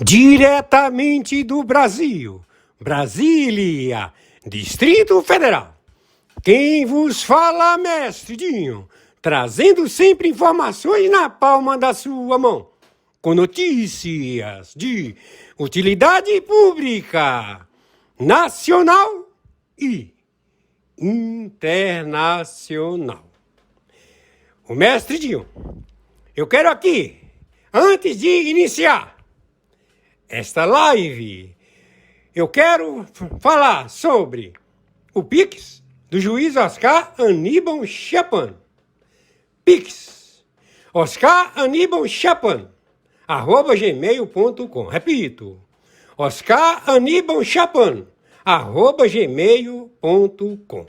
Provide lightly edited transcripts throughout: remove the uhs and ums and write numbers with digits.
Diretamente do Brasil, Brasília, Distrito Federal. Quem vos fala, mestre Dinho, trazendo sempre informações na palma da sua mão, com notícias de utilidade pública, nacional e internacional. O mestre Dinho, eu quero aqui, antes de iniciar esta live, eu quero falar sobre o Pix do juiz Oscar Aníbal Chapan. Pix, Oscar Aníbal Chapan, @gmail.com. Repito, Oscar Aníbal Chapan, @gmail.com.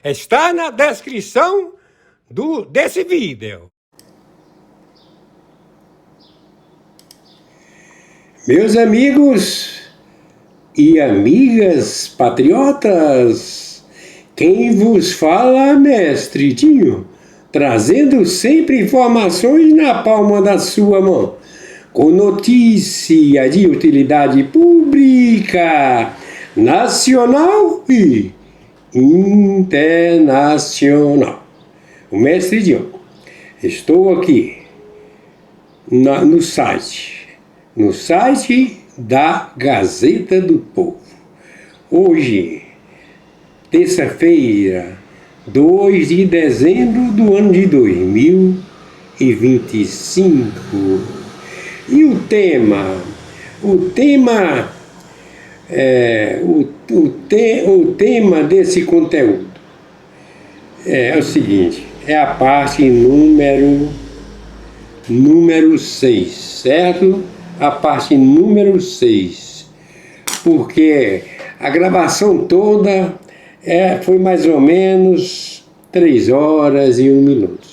Está na descrição desse vídeo. Meus amigos e amigas patriotas, quem vos fala, mestre Dinho, trazendo sempre informações na palma da sua mão, com notícia de utilidade pública, nacional e internacional. O mestre Dinho, estou aqui no site da Gazeta do Povo. Hoje, terça-feira, 2 de dezembro do ano de 2025. E o tema desse conteúdo é o seguinte, é a parte número 6, certo? A parte número 6, porque a gravação toda foi mais ou menos 3 horas e 1 minuto.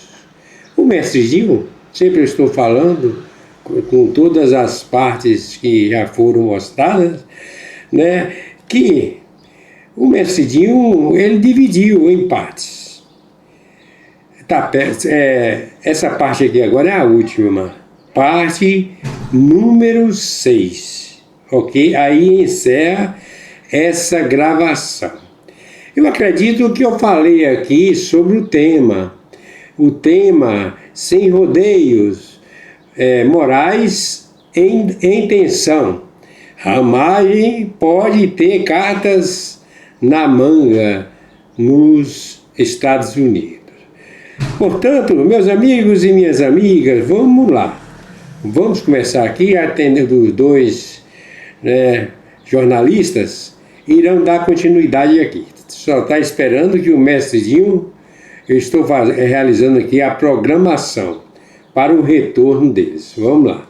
O mestre Dinho, sempre eu estou falando, com todas as partes que já foram mostradas, né, que o mestre Dinho, ele dividiu em partes. Essa parte aqui agora é a última, parte número 6, ok? Aí encerra essa gravação. Eu acredito que eu falei aqui sobre o tema sem rodeios, morais em tensão. A margem pode ter cartas na manga nos Estados Unidos. Portanto, meus amigos e minhas amigas, vamos lá. Vamos começar aqui, atendendo os dois jornalistas, irão dar continuidade aqui. Só está esperando que o mestre Dinho, eu estou realizando aqui a programação para o retorno deles. Vamos lá.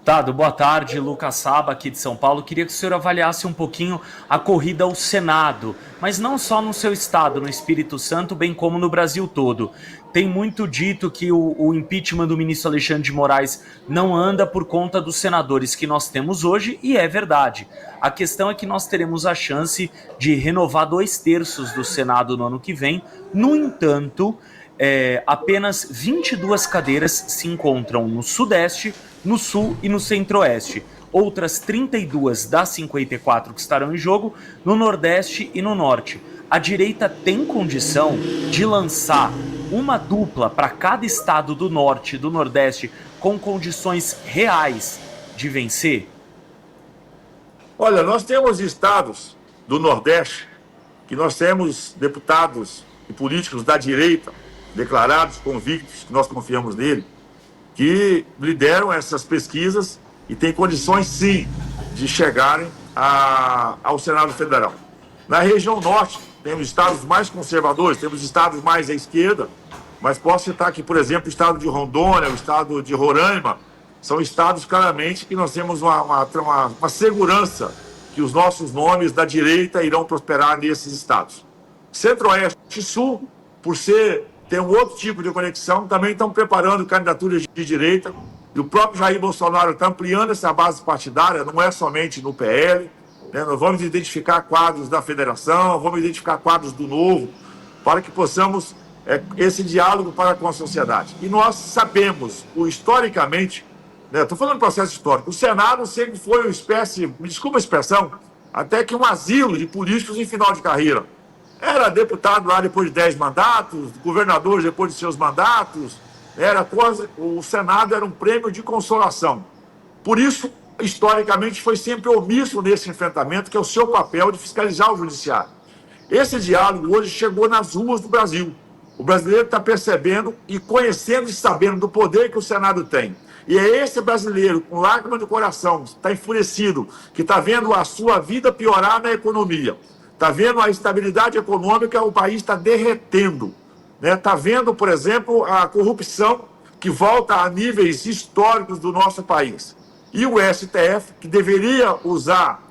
Dado, boa tarde, Lucas Saba aqui de São Paulo. Queria que o senhor avaliasse um pouquinho a corrida ao Senado, mas não só no seu estado, no Espírito Santo, bem como no Brasil todo. Tem muito dito que o impeachment do ministro Alexandre de Moraes não anda por conta dos senadores que nós temos hoje, e é verdade. A questão é que nós teremos a chance de renovar 2/3 do Senado no ano que vem. No entanto, apenas 22 cadeiras se encontram no Sudeste, no Sul e no Centro-Oeste. Outras 32 das 54 que estarão em jogo no Nordeste e no Norte. A direita tem condição de lançar uma dupla para cada estado do Norte e do Nordeste com condições reais de vencer? Olha, nós temos estados do Nordeste que nós temos deputados e políticos da direita declarados, convictos, que nós confiamos nele, que lideram essas pesquisas e têm condições, sim, de chegarem ao Senado Federal. Na região norte, temos estados mais conservadores, temos estados mais à esquerda, mas posso citar aqui, por exemplo, o estado de Rondônia, o estado de Roraima. São estados, claramente, que nós temos uma segurança que os nossos nomes da direita irão prosperar nesses estados. Centro-Oeste e Sul, por ter um outro tipo de conexão, também estão preparando candidaturas de direita. E o próprio Jair Bolsonaro está ampliando essa base partidária, não é somente no PL. Nós vamos identificar quadros da federação, vamos identificar quadros do Novo, para que possamos esse diálogo com a sociedade. E nós sabemos, historicamente, né? Estou falando de processo histórico. O Senado sempre foi uma espécie, me desculpa a expressão, até que um asilo de políticos em final de carreira. Era deputado lá depois de 10 mandatos, governador depois de seus mandatos, o Senado era um prêmio de consolação. Por isso, historicamente, foi sempre omisso nesse enfrentamento, que é o seu papel de fiscalizar o judiciário. Esse diálogo hoje chegou nas ruas do Brasil. O brasileiro está percebendo e conhecendo e sabendo do poder que o Senado tem. E é esse brasileiro, com lágrima no coração, que está enfurecido, que está vendo a sua vida piorar na economia, está vendo a estabilidade econômica, o país está derretendo. Está vendo, por exemplo, a corrupção que volta a níveis históricos do nosso país. E o STF, que deveria usar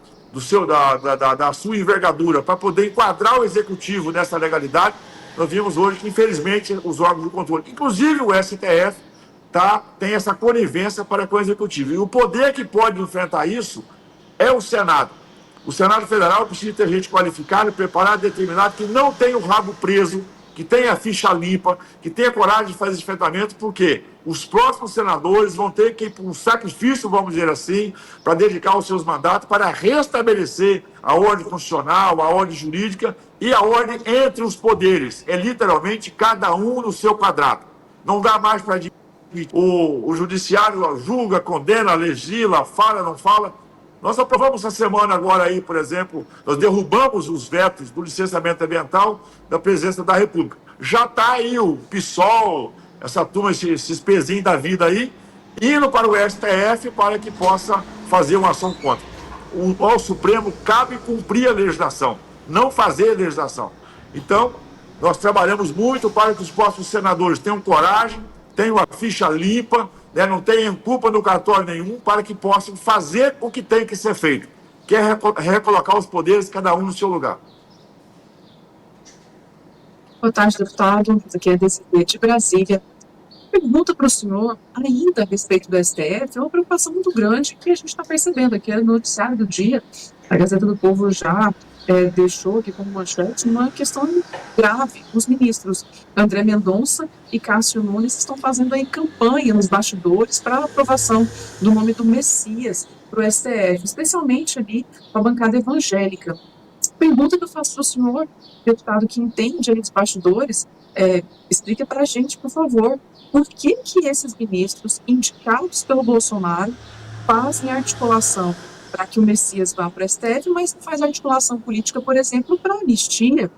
da sua envergadura para poder enquadrar o executivo nessa legalidade, nós vimos hoje que, infelizmente, os órgãos de controle, inclusive o STF, tem essa conivência para com o executivo. E o poder que pode enfrentar isso é o Senado. O Senado Federal precisa ter gente qualificada, preparada, determinada, que não tenha o rabo preso, que tenha a ficha limpa, que tenha coragem de fazer esse enfrentamento, porque os próximos senadores vão ter que ir para um sacrifício, vamos dizer assim, para dedicar os seus mandatos, para restabelecer a ordem constitucional, a ordem jurídica e a ordem entre os poderes. É literalmente cada um no seu quadrado. Não dá mais para o judiciário julga, condena, legisla, fala, não fala. Nós aprovamos essa semana agora aí, por exemplo, nós derrubamos os vetos do licenciamento ambiental da presidência da República. Já está aí o PSOL, essa turma, esses pezinhos da vida aí, indo para o STF para que possa fazer uma ação contra. Ao Supremo cabe cumprir a legislação, não fazer a legislação. Então, nós trabalhamos muito para que os próximos senadores tenham coragem, tenham a ficha limpa, não tenham culpa no cartório nenhum, para que possam fazer o que tem que ser feito, que é recolocar os poderes, cada um no seu lugar. Boa tarde, deputado. Aqui é a de Brasília. Pergunta para o senhor, ainda a respeito do STF, é uma preocupação muito grande que a gente está percebendo aqui no noticiário do dia. A Gazeta do Povo já deixou aqui como manchete uma questão grave. Os ministros André Mendonça e Cássio Nunes estão fazendo aí campanha nos bastidores para a aprovação do nome do Messias para o STF, especialmente ali com a bancada evangélica. Pergunta que eu faço para o senhor, deputado que entende aí dos bastidores, explica para a gente, por favor, por que esses ministros indicados pelo Bolsonaro fazem articulação para que o Messias vá para o STF, mas não faz articulação política, por exemplo, para a anistia.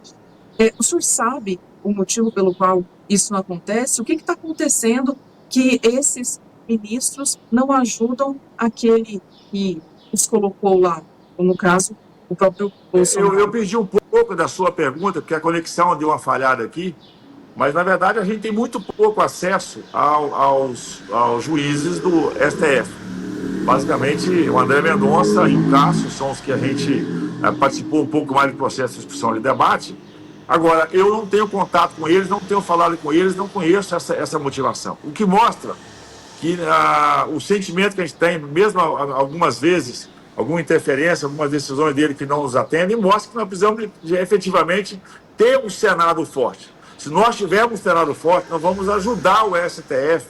O senhor sabe o motivo pelo qual isso não acontece? O que está acontecendo que esses ministros não ajudam aquele que os colocou lá, ou no caso, o próprio Bolsonaro? Eu perdi um pouco da sua pergunta, porque a conexão deu uma falhada aqui, mas, na verdade, a gente tem muito pouco acesso aos juízes do STF. Basicamente, o André Mendonça e o Cássio são os que a gente participou um pouco mais do processo de discussão e debate. Agora, eu não tenho contato com eles, não tenho falado com eles, não conheço essa motivação. O que mostra que o sentimento que a gente tem, mesmo algumas vezes, alguma interferência, algumas decisões dele que não nos atendem, mostra que nós precisamos de efetivamente ter um Senado forte. Se nós tivermos um Senado forte, nós vamos ajudar o STF,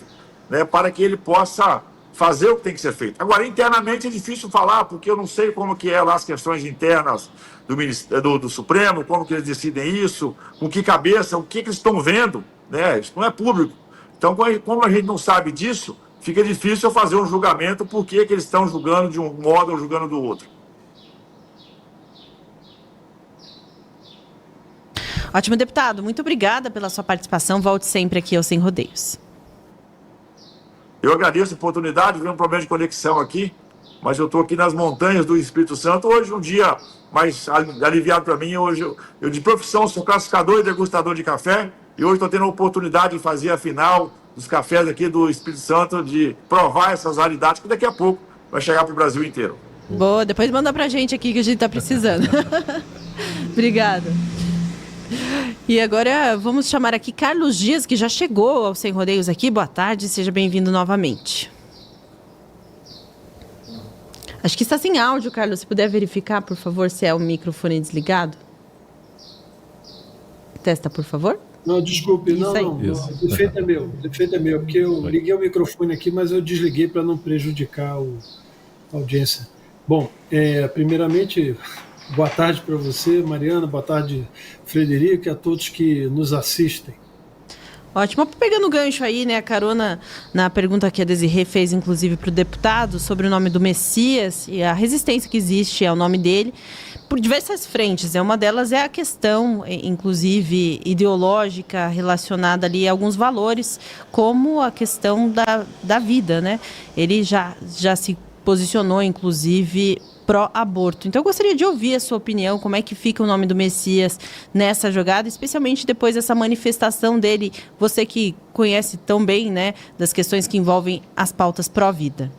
para que ele possa fazer o que tem que ser feito. Agora, internamente é difícil falar, porque eu não sei como que é lá as questões internas do Supremo, como que eles decidem isso, com que cabeça, o que eles estão vendo, isso não é público. Então, como a gente não sabe disso, fica difícil eu fazer um julgamento por que eles estão julgando de um modo ou julgando do outro. Ótimo, deputado. Muito obrigada pela sua participação. Volte sempre aqui ao Sem Rodeios. Eu agradeço a oportunidade, vi um problema de conexão aqui, mas eu estou aqui nas montanhas do Espírito Santo. Hoje um dia mais aliviado para mim. Hoje eu de profissão sou classificador e degustador de café, e hoje estou tendo a oportunidade de fazer a final dos cafés aqui do Espírito Santo, de provar essas raridades, que daqui a pouco vai chegar para o Brasil inteiro. Boa, depois manda para a gente aqui que a gente está precisando. Obrigada. E agora vamos chamar aqui Carlos Dias, que já chegou ao Sem Rodeios aqui. Boa tarde, seja bem-vindo novamente. Acho que está sem áudio, Carlos. Se puder verificar, por favor, se é o microfone desligado. Testa, por favor. Não, desculpe, Isso aí. não, o defeito é meu, porque eu liguei o microfone aqui, mas eu desliguei para não prejudicar a audiência. Bom, primeiramente, boa tarde para você, Mariana, boa tarde, Frederico, e a todos que nos assistem. Ótimo. Pegando o gancho aí, né, a carona na pergunta que a Desirê fez, inclusive, para o deputado, sobre o nome do Messias e a resistência que existe ao nome dele, por diversas frentes. Uma delas é a questão, inclusive, ideológica, relacionada ali a alguns valores, como a questão da vida, né? Ele já se posicionou, inclusive, pró-aborto. Então, eu gostaria de ouvir a sua opinião, como é que fica o nome do Messias nessa jogada, especialmente depois dessa manifestação dele, você que conhece tão bem, né, das questões que envolvem as pautas pró-vida.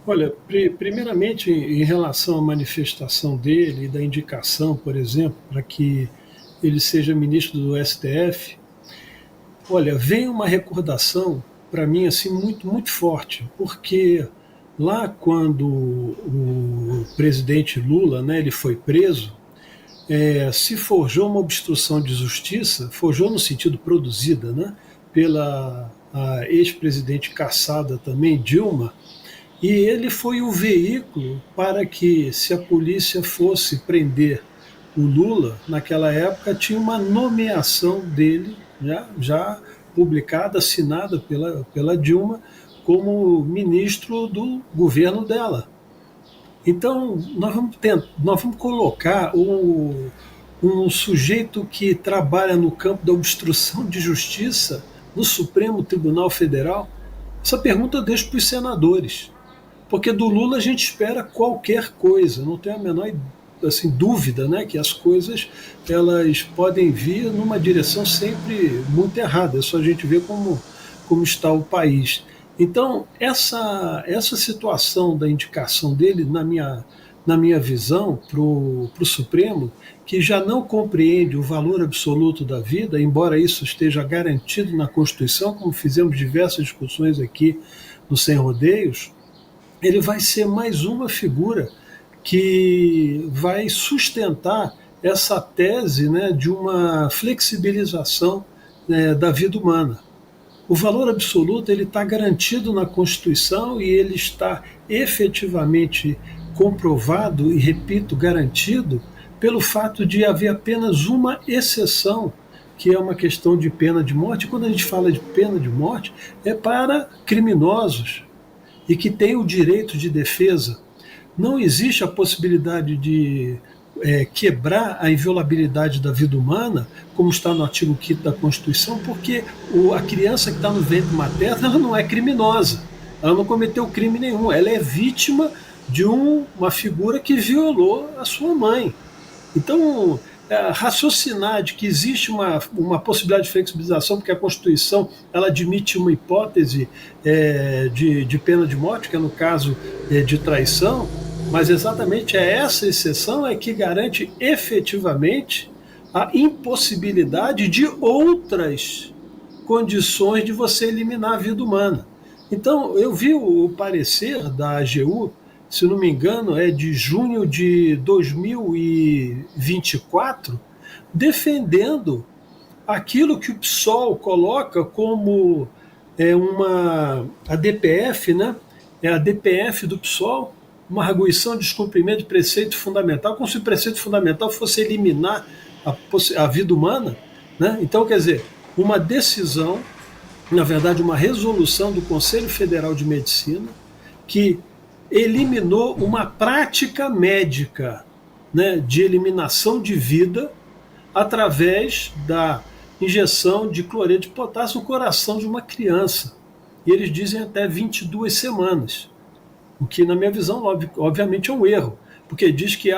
Olha, primeiramente, em relação à manifestação dele e da indicação, por exemplo, para que ele seja ministro do STF, olha, vem uma recordação, para mim, assim, muito, muito forte, porque lá quando o presidente Lula, né, ele foi preso, se forjou uma obstrução de justiça, forjou no sentido produzida, né, pela a ex-presidente caçada também, Dilma, e ele foi o veículo para que, se a polícia fosse prender o Lula, naquela época tinha uma nomeação dele, já publicada, assinada pela Dilma, como ministro do governo dela. Então, nós vamos colocar um sujeito que trabalha no campo da obstrução de justiça no Supremo Tribunal Federal. Essa pergunta eu deixo para os senadores, porque do Lula a gente espera qualquer coisa, não tem a menor dúvida, né, que as coisas elas podem vir numa direção sempre muito errada, é só a gente ver como está o país. Então, essa situação da indicação dele, na minha visão, para o Supremo, que já não compreende o valor absoluto da vida, embora isso esteja garantido na Constituição, como fizemos diversas discussões aqui no Sem Rodeios, ele vai ser mais uma figura que vai sustentar essa tese, né, de uma flexibilização, né, da vida humana. O valor absoluto ele está garantido na Constituição e ele está efetivamente comprovado e, repito, garantido pelo fato de haver apenas uma exceção, que é uma questão de pena de morte. Quando a gente fala de pena de morte, é para criminosos e que têm o direito de defesa. Não existe a possibilidade de quebrar a inviolabilidade da vida humana, como está no artigo 5º da Constituição, porque a criança que está no ventre materno ela não é criminosa, ela não cometeu crime nenhum, ela é vítima de uma figura que violou a sua mãe. Então, raciocinar de que existe uma possibilidade de flexibilização, porque a Constituição ela admite uma hipótese de pena de morte, que é no caso de traição, mas exatamente essa exceção que garante efetivamente a impossibilidade de outras condições de você eliminar a vida humana. Então, eu vi o parecer da AGU, se não me engano, é de junho de 2024, defendendo aquilo que o PSOL coloca como a DPF, né? É a DPF do PSOL, uma arguição de descumprimento de preceito fundamental, como se o preceito fundamental fosse eliminar a vida humana, né? Então, quer dizer, uma decisão, na verdade, uma resolução do Conselho Federal de Medicina que eliminou uma prática médica, né, de eliminação de vida através da injeção de cloreto de potássio no coração de uma criança. E eles dizem até 22 semanas. O que, na minha visão, obviamente é um erro, porque diz que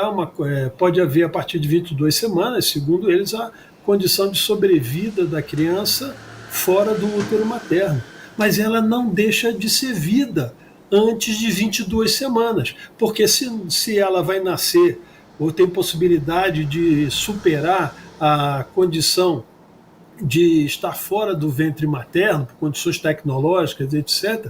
pode haver, a partir de 22 semanas, segundo eles, a condição de sobrevida da criança fora do útero materno. Mas ela não deixa de ser vida antes de 22 semanas, porque se ela vai nascer ou tem possibilidade de superar a condição de estar fora do ventre materno, por condições tecnológicas, etc.,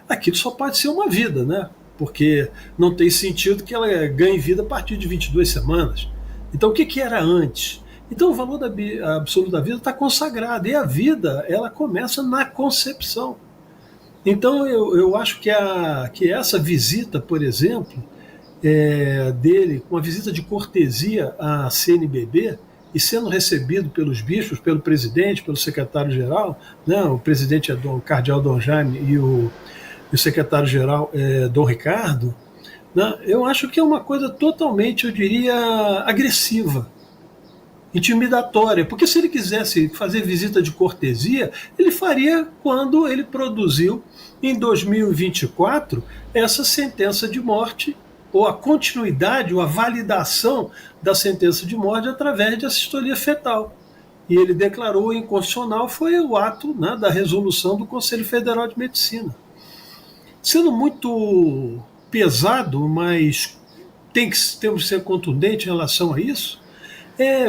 aquilo só pode ser uma vida, né? Porque não tem sentido que ela ganhe vida a partir de 22 semanas. Então, o que era antes? Então o valor absoluto da vida está consagrado, e a vida ela começa na concepção. Então eu acho que essa visita, por exemplo, dele, uma visita de cortesia à CNBB, e sendo recebido pelos bispos, pelo presidente, pelo secretário-geral, né, o presidente é o cardeal Dom Jaime e o secretário-geral é Dom Ricardo, né, eu acho que é uma coisa totalmente, eu diria, agressiva, intimidatória, porque se ele quisesse fazer visita de cortesia, ele faria quando ele produziu, em 2024, essa sentença de morte, ou a continuidade, ou a validação da sentença de morte através de assistolia fetal. E ele declarou inconstitucional, foi o ato, né, da resolução do Conselho Federal de Medicina. Sendo muito pesado, mas temos que ser contundente em relação a isso,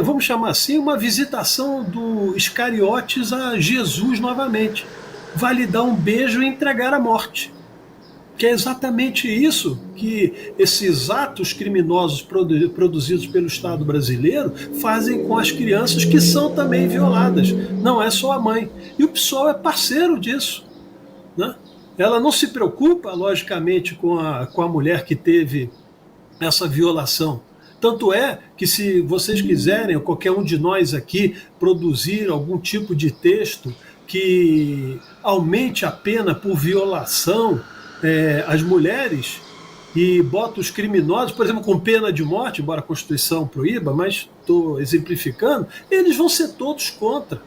vamos chamar assim, uma visitação do Iscariotes a Jesus novamente. Validar um beijo e entregar a morte. Que é exatamente isso que esses atos criminosos produzidos pelo Estado brasileiro fazem com as crianças que são também violadas. Não é só a mãe. E o PSOL é parceiro disso, né? Ela não se preocupa, logicamente, com a mulher que teve essa violação. Tanto é que, se vocês quiserem, ou qualquer um de nós aqui, produzir algum tipo de texto que aumente a pena por violação às mulheres e bota os criminosos, por exemplo, com pena de morte, embora a Constituição proíba, mas estou exemplificando, eles vão ser todos contra.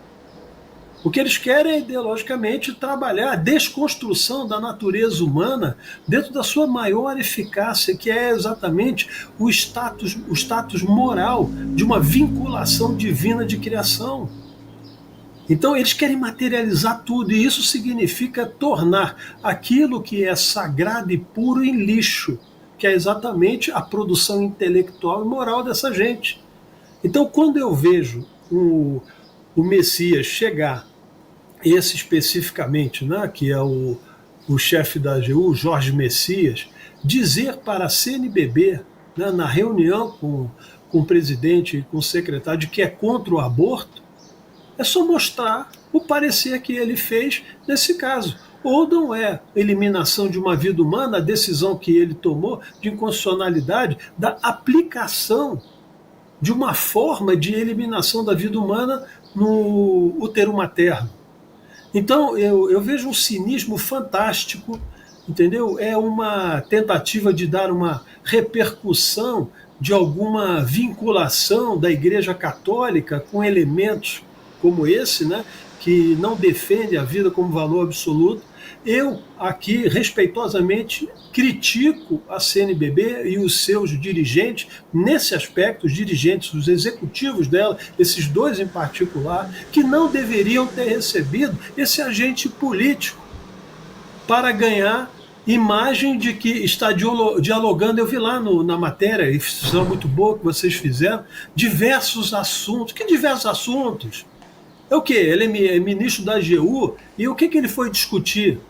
O que eles querem é, ideologicamente, trabalhar a desconstrução da natureza humana dentro da sua maior eficácia, que é exatamente o status moral de uma vinculação divina de criação. Então eles querem materializar tudo, e isso significa tornar aquilo que é sagrado e puro em lixo, que é exatamente a produção intelectual e moral dessa gente. Então, quando eu vejo o Messias chegar, esse especificamente, né, que é o chefe da AGU, Jorge Messias, dizer para a CNBB, né, na reunião com o presidente e com o secretário, de que é contra o aborto, é só mostrar o parecer que ele fez nesse caso. Ou não é eliminação de uma vida humana a decisão que ele tomou de inconstitucionalidade da aplicação de uma forma de eliminação da vida humana no útero materno. Então eu vejo um cinismo fantástico, entendeu? É uma tentativa de dar uma repercussão de alguma vinculação da Igreja Católica com elementos como esse, né, que não defende a vida como valor absoluto. Eu aqui, respeitosamente, critico a CNBB e os seus dirigentes nesse aspecto, os dirigentes, os executivos dela, esses dois em particular, que não deveriam ter recebido esse agente político para ganhar imagem de que está dialogando. Eu vi lá na matéria, e foi muito boa que vocês fizeram, diversos assuntos. Que diversos assuntos? É o quê? Ele é ministro da AGU, e o que ele foi discutir?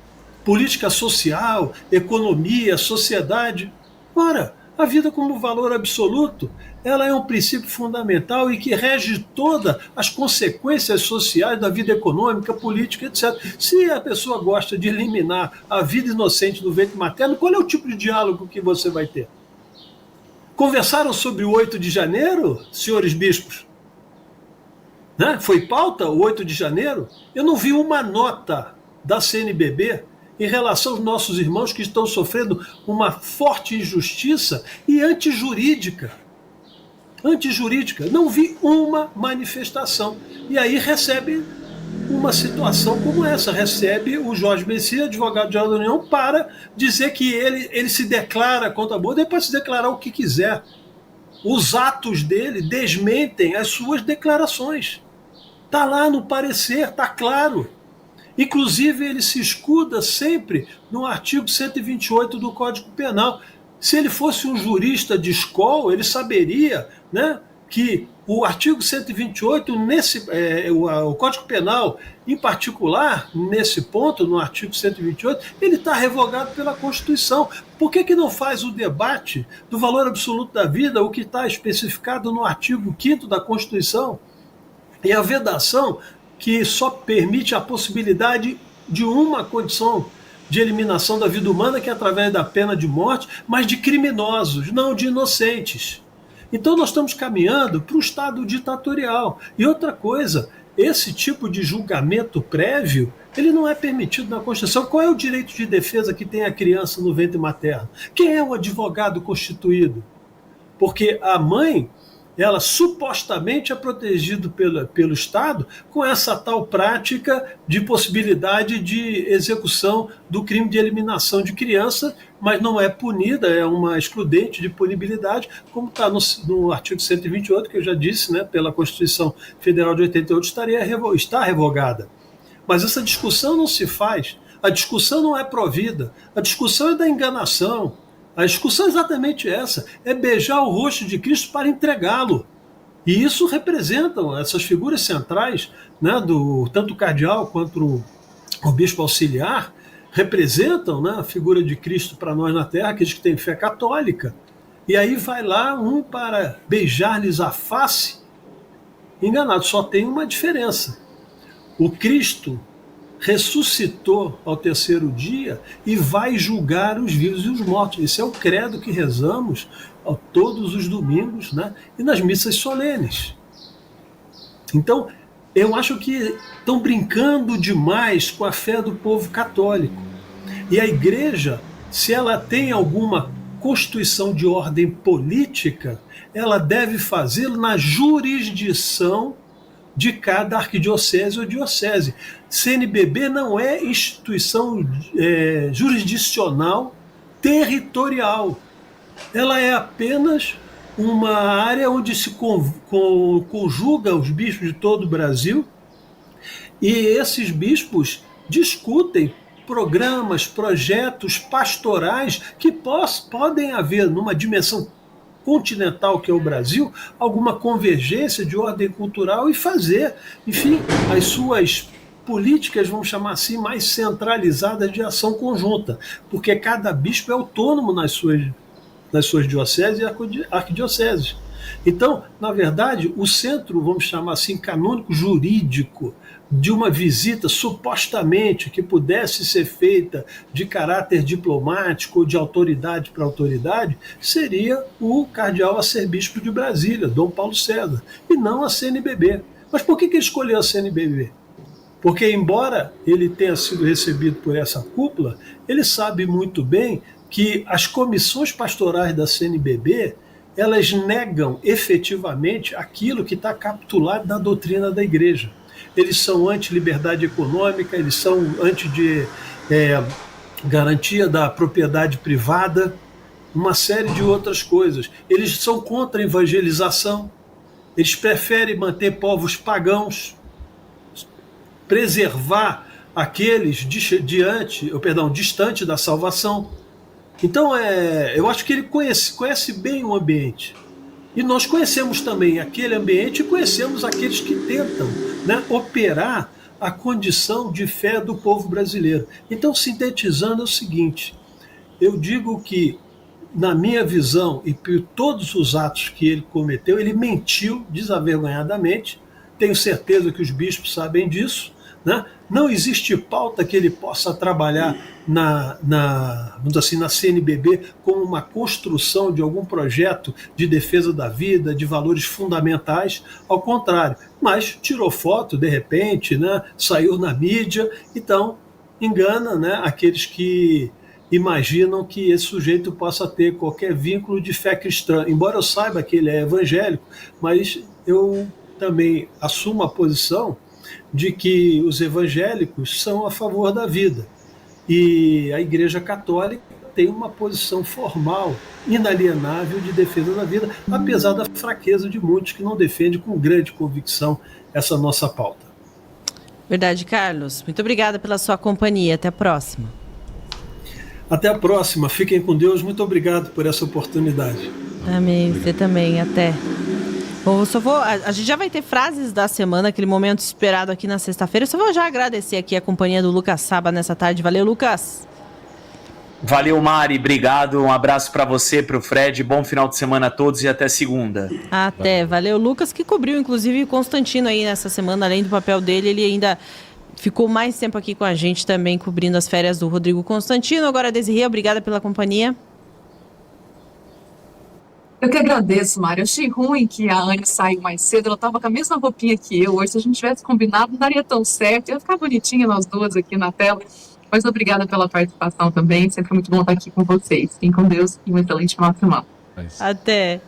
Política social, economia, sociedade. Ora, a vida como valor absoluto, ela é um princípio fundamental e que rege todas as consequências sociais da vida econômica, política, etc. Se a pessoa gosta de eliminar a vida inocente do ventre materno, qual é o tipo de diálogo que você vai ter? Conversaram sobre o 8 de janeiro, senhores bispos? Né? Foi pauta o 8 de janeiro? Eu não vi uma nota da CNBB em relação aos nossos irmãos que estão sofrendo uma forte injustiça e antijurídica. Antijurídica. Não vi uma manifestação. E aí recebe uma situação como essa. Recebe o Jorge Messias, advogado-geral da União, para dizer que ele se declara contra a aborto, depois se declarar o que quiser. Os atos dele desmentem as suas declarações. Está lá no parecer, está claro. Inclusive, ele se escuda sempre no artigo 128 do Código Penal. Se ele fosse um jurista de escola, ele saberia, né, que o artigo 128, o Código Penal, em particular, nesse ponto, no artigo 128, ele está revogado pela Constituição. Por que não faz o debate do valor absoluto da vida, o que está especificado no artigo 5º da Constituição? E a vedação que só permite a possibilidade de uma condição de eliminação da vida humana, que é através da pena de morte, mas de criminosos, não de inocentes. Então nós estamos caminhando para o Estado ditatorial. E outra coisa, esse tipo de julgamento prévio, ele não é permitido na Constituição. Qual é o direito de defesa que tem a criança no ventre materno? Quem é o advogado constituído? Porque a mãe, ela supostamente é protegida pelo Estado com essa tal prática de possibilidade de execução do crime de eliminação de criança, mas não é punida, é uma excludente de punibilidade, como está no artigo 128, que eu já disse, né, pela Constituição Federal de 88, está revogada. Mas essa discussão não se faz, a discussão não é provida, a discussão é da enganação. A discussão é exatamente essa, é beijar o rosto de Cristo para entregá-lo. E isso representam essas figuras centrais, né, tanto o cardeal quanto o bispo auxiliar, representam, né, a figura de Cristo para nós na terra, aqueles que têm fé católica. E aí vai lá um para beijar-lhes a face, enganado. Só tem uma diferença. O Cristo ressuscitou ao terceiro dia e vai julgar os vivos e os mortos. Esse é o credo que rezamos todos os domingos, né, e nas missas solenes. Então, eu acho que estão brincando demais com a fé do povo católico. E a Igreja, se ela tem alguma constituição de ordem política, ela deve fazê-lo na jurisdição de cada arquidiocese ou diocese. CNBB não é instituição jurisdicional territorial. Ela é apenas uma área onde se conjuga os bispos de todo o Brasil, e esses bispos discutem programas, projetos pastorais que podem haver numa dimensão continental, que é o Brasil, alguma convergência de ordem cultural e fazer, enfim, as suas políticas, vamos chamar assim, mais centralizadas de ação conjunta, porque cada bispo é autônomo nas suas dioceses e arquidioceses. Então, na verdade, o centro, vamos chamar assim, canônico jurídico de uma visita supostamente que pudesse ser feita de caráter diplomático ou de autoridade para autoridade, seria o cardeal arcebispo de Brasília, Dom Paulo César, e não a CNBB. Mas por que ele escolheu a CNBB? Porque, embora ele tenha sido recebido por essa cúpula, ele sabe muito bem que as comissões pastorais da CNBB, elas negam efetivamente aquilo que está capitulado na doutrina da Igreja. Eles são anti-liberdade econômica, eles são anti-garantia da propriedade privada, uma série de outras coisas. Eles são contra a evangelização, eles preferem manter povos pagãos, preservar aqueles distante da salvação. Então, eu acho que ele conhece bem o ambiente. E nós conhecemos também aquele ambiente e conhecemos aqueles que tentam, né, operar a condição de fé do povo brasileiro. Então, sintetizando, é o seguinte: eu digo que, na minha visão, e por todos os atos que ele cometeu, ele mentiu desavergonhadamente. Tenho certeza que os bispos sabem disso, né? Não existe pauta que ele possa trabalhar vamos assim, na CNBB como uma construção de algum projeto de defesa da vida, de valores fundamentais, ao contrário. Mas tirou foto, de repente, né? Saiu na mídia, então engana, né, aqueles que imaginam que esse sujeito possa ter qualquer vínculo de fé cristã. Embora eu saiba que ele é evangélico, mas eu também assumo a posição de que os evangélicos são a favor da vida. E a Igreja Católica tem uma posição formal, inalienável, de defesa da vida, apesar da fraqueza de muitos que não defendem com grande convicção essa nossa pauta. Verdade, Carlos. Muito obrigada pela sua companhia. Até a próxima. Até a próxima. Fiquem com Deus. Muito obrigado por essa oportunidade. Amém. Você também. Até. Bom, a gente já vai ter frases da semana, aquele momento esperado aqui na sexta-feira. Eu só vou já agradecer aqui a companhia do Lucas Saba nessa tarde. Valeu, Lucas. Valeu, Mari, obrigado. Um abraço para você, para o Fred. Bom final de semana a todos e até segunda. Até. Valeu, Lucas, que cobriu, inclusive, o Constantino aí nessa semana. Além do papel dele, ele ainda ficou mais tempo aqui com a gente também, cobrindo as férias do Rodrigo Constantino. Agora, Desirê, obrigada pela companhia. Eu que agradeço, Mário. Eu achei ruim que a Anne saiu mais cedo. Ela estava com a mesma roupinha que eu. Hoje, se a gente tivesse combinado, não daria tão certo. Ia ficar bonitinha nós duas aqui na tela. Mas obrigada pela participação também. Sempre é muito bom estar aqui com vocês. Fiquem com Deus e um excelente final de semana. Até.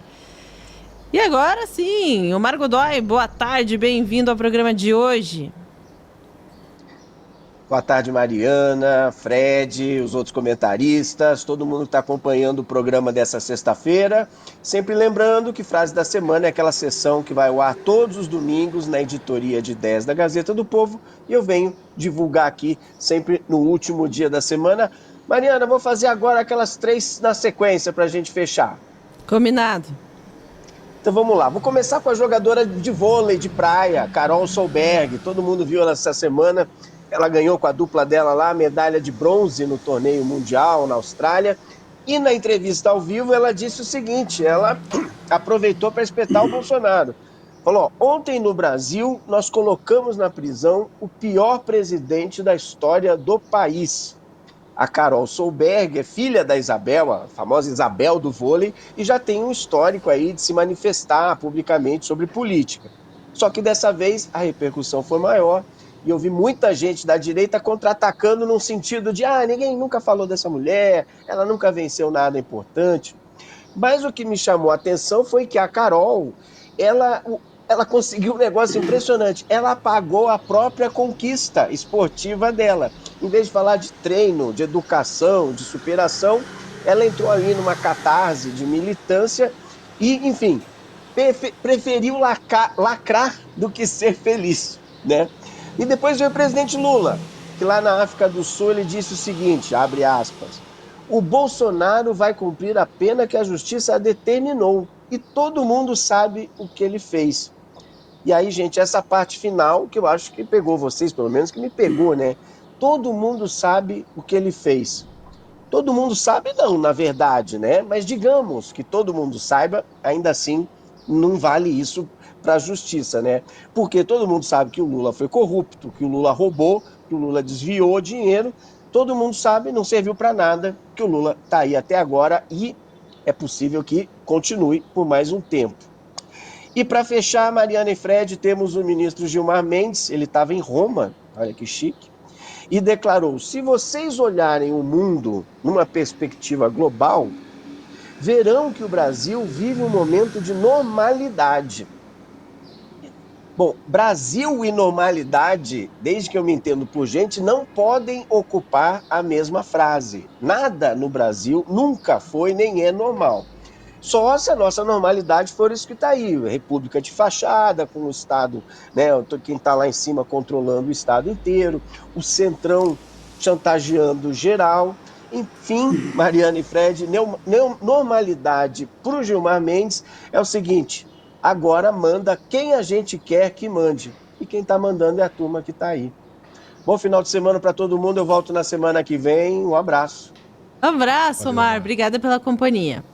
E agora sim, Omar Godoy, boa tarde, bem-vindo ao programa de hoje. Boa tarde, Mariana, Fred, os outros comentaristas, todo mundo que está acompanhando o programa dessa sexta-feira. Sempre lembrando que Frase da Semana é aquela sessão que vai ao ar todos os domingos na editoria de 10 da Gazeta do Povo. E eu venho divulgar aqui sempre no último dia da semana. Mariana, vou fazer agora aquelas 3 na sequência para a gente fechar. Combinado. Então vamos lá, vou começar com a jogadora de vôlei de praia, Carol Solberg. Todo mundo viu ela essa semana. Ela ganhou com a dupla dela lá a medalha de bronze no torneio mundial na Austrália. E na entrevista ao vivo ela disse o seguinte, ela aproveitou para espetar o Bolsonaro. Falou, ontem no Brasil nós colocamos na prisão o pior presidente da história do país. A Carol Solberg é filha da Isabel, a famosa Isabel do vôlei, e já tem um histórico aí de se manifestar publicamente sobre política. Só que dessa vez a repercussão foi maior. E eu vi muita gente da direita contra-atacando num sentido de ninguém nunca falou dessa mulher, ela nunca venceu nada importante. Mas o que me chamou a atenção foi que a Carol, ela conseguiu um negócio impressionante. Ela apagou a própria conquista esportiva dela. Em vez de falar de treino, de educação, de superação, ela entrou ali numa catarse de militância e, enfim, preferiu lacrar do que ser feliz, né? E depois veio o presidente Lula, que lá na África do Sul ele disse o seguinte, abre aspas, o Bolsonaro vai cumprir a pena que a justiça determinou e todo mundo sabe o que ele fez. E aí, gente, essa parte final que eu acho que pegou vocês, pelo menos que me pegou, né? Todo mundo sabe o que ele fez. Todo mundo sabe não, na verdade, né? Mas digamos que todo mundo saiba, ainda assim não vale isso para a justiça, né? Porque todo mundo sabe que o Lula foi corrupto, que o Lula roubou, que o Lula desviou dinheiro, todo mundo sabe, não serviu para nada, que o Lula está aí até agora e é possível que continue por mais um tempo. E para fechar, Mariana e Fred, temos o ministro Gilmar Mendes, ele estava em Roma, olha que chique, e declarou, se vocês olharem o mundo numa perspectiva global, verão que o Brasil vive um momento de normalidade. Bom, Brasil e normalidade, desde que eu me entendo por gente, não podem ocupar a mesma frase. Nada no Brasil nunca foi nem é normal. Só se a nossa normalidade for isso que está aí, república de fachada, com o Estado, né, quem está lá em cima controlando o Estado inteiro, o centrão chantageando geral. Enfim, Mariana e Fred, normalidade para o Gilmar Mendes é o seguinte... Agora manda quem a gente quer que mande. E quem está mandando é a turma que está aí. Bom final de semana para todo mundo. Eu volto na semana que vem. Um abraço. Abraço, Omar. Obrigada pela companhia.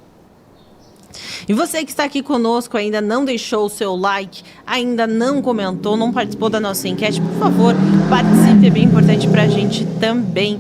E você que está aqui conosco, ainda não deixou o seu like, ainda não comentou, não participou da nossa enquete, por favor, participe. É bem importante para a gente também.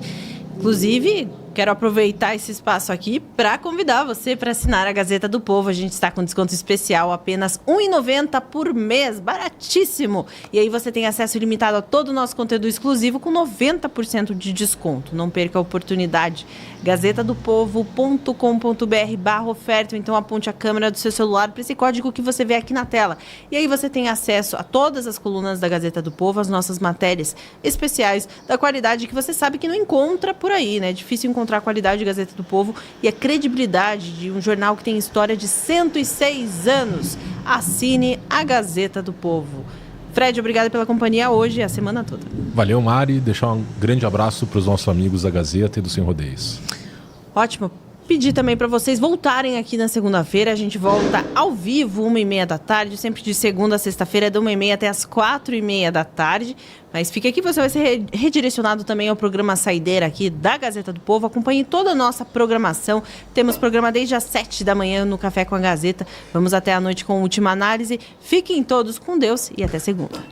Inclusive... Quero aproveitar esse espaço aqui para convidar você para assinar a Gazeta do Povo. A gente está com desconto especial, apenas R$ 1,90 por mês, baratíssimo. E aí você tem acesso ilimitado a todo o nosso conteúdo exclusivo com 90% de desconto. Não perca a oportunidade. gazetadopovo.com.br/oferta. Então aponte a câmera do seu celular para esse código que você vê aqui na tela. E aí você tem acesso a todas as colunas da Gazeta do Povo, as nossas matérias especiais da qualidade que você sabe que não encontra por aí, né? É difícil encontrar a qualidade de Gazeta do Povo e a credibilidade de um jornal que tem história de 106 anos. Assine a Gazeta do Povo. Fred, obrigado pela companhia hoje e a semana toda. Valeu, Mari. Deixar um grande abraço para os nossos amigos da Gazeta e do Sem Rodeios. Ótimo. pedir também para vocês voltarem aqui na segunda-feira. A gente volta ao vivo, 1h30 da tarde, sempre de segunda a sexta-feira, de 1h30 até as 4h30 da tarde. Mas fique aqui, você vai ser redirecionado também ao programa Saideira aqui da Gazeta do Povo. Acompanhe toda a nossa programação. Temos programa desde as 7 da manhã no Café com a Gazeta. Vamos até a noite com a última análise. Fiquem todos com Deus e até segunda.